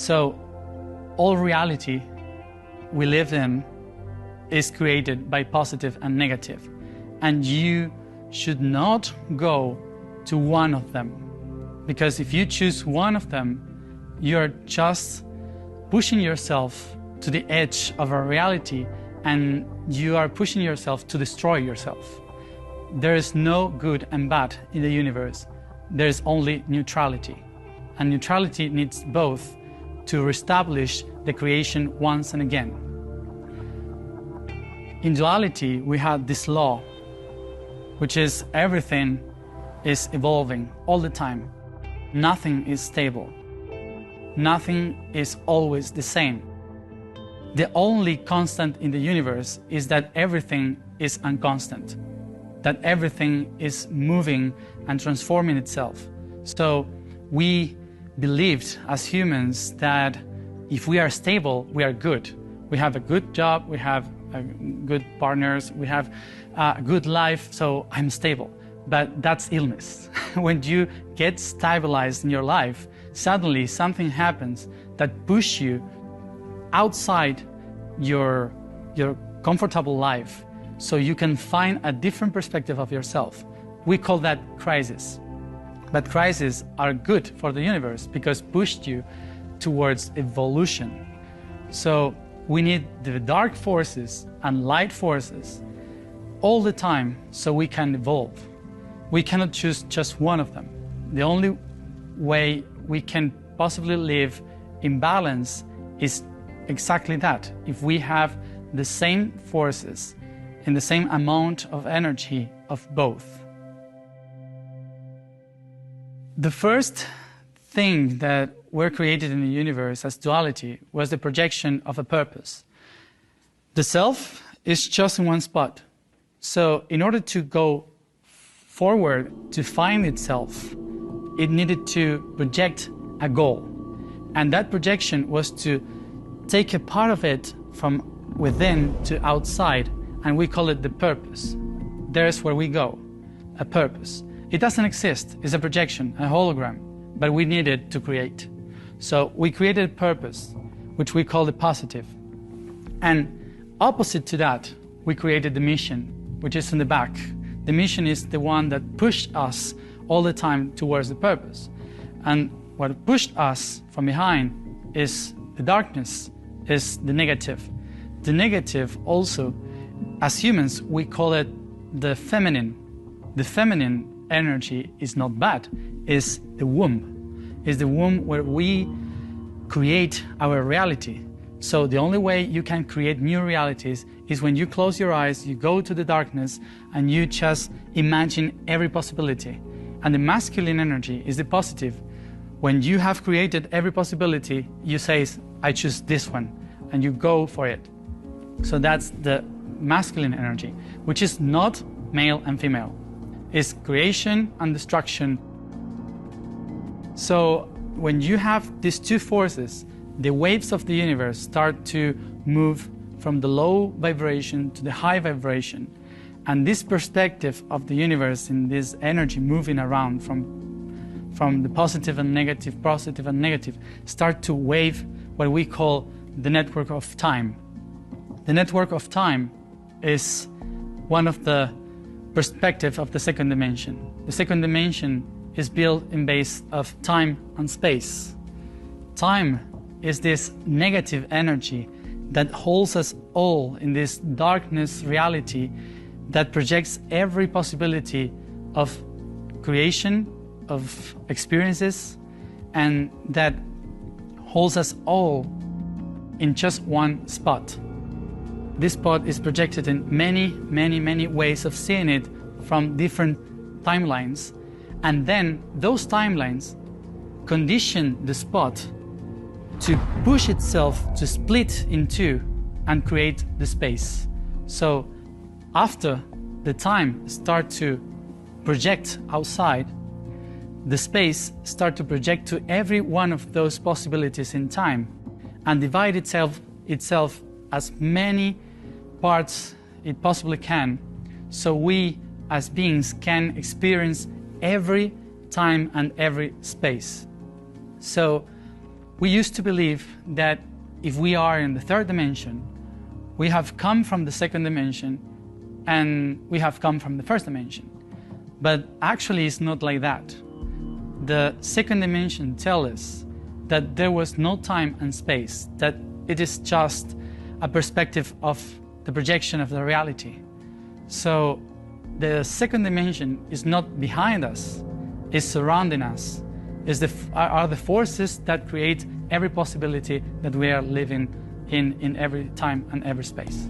So all reality we live in is created by positive and negative. And you should not go to one of them. Because if you choose one of them, you're just pushing yourself to the edge of a reality, and you are pushing yourself to destroy yourself. There is no good and bad in the universe. There is only neutrality. And neutrality needs both to reestablish the creation once and again. In duality, we have this law, which is everything is evolving all the time. Nothing is stable. Nothing is always the same. The only constant in the universe is that everything is unconstant, that everything is moving and transforming itself. So we believed as humans that if we are stable, we are good. We have a good job, we have good partners, we have a good life, so I'm stable. But that's illness. When you get stabilized in your life, suddenly something happens that pushes you outside your comfortable life, so you can find a different perspective of yourself. We call that crisis. But crises are good for the universe because pushed you towards evolution. So we need the dark forces and light forces all the time so we can evolve. We cannot choose just one of them. The only way we can possibly live in balance is exactly that. If we have the same forces and the same amount of energy of both. The first thing that were created in the universe as duality was the projection of a purpose. The self is just in one spot. So in order to go forward to find itself, it needed to project a goal. And that projection was to take a part of it from within to outside, and we call it the purpose. There's where we go, a purpose. It doesn't exist, it's a projection, a hologram, but we needed to create. So we created a purpose, which we call the positive. And opposite to that, we created the mission, which is in the back. The mission is the one that pushed us all the time towards the purpose. And what pushed us from behind is the darkness, is the negative. The negative also, as humans, we call it the feminine. The feminine energy is not bad, it's the womb. It's the womb where we create our reality. So the only way you can create new realities is when you close your eyes, you go to the darkness, and you just imagine every possibility. And the masculine energy is the positive. When you have created every possibility, you say, I choose this one, and you go for it. So that's the masculine energy, which is not male and female. It's creation and destruction. So when you have these two forces, the waves of the universe start to move from the low vibration to the high vibration. And this perspective of the universe in this energy moving around from the positive and negative, start to wave what we call the network of time. The network of time is one of the perspectives of the second dimension. The second dimension is built in base of time and space. Time is this negative energy that holds us all in this darkness reality that projects every possibility of creation, of experiences, and that holds us all in just one spot. This spot is projected in many ways of seeing it from different timelines. And then those timelines condition the spot to push itself to split in two and create the space. So after the time starts to project outside, the space starts to project to every one of those possibilities in time and divide itself as many parts it possibly can, so we as beings can experience every time and every space. So We used to believe that if we are in the third dimension, we have come from the second dimension and we have come from the first dimension. But actually it's not like that. The second dimension tells us that there was no time and space, that it is just a perspective of the projection of the reality. So the second dimension is not behind us, it's surrounding us, are the forces that create every possibility that we are living in every time and every space.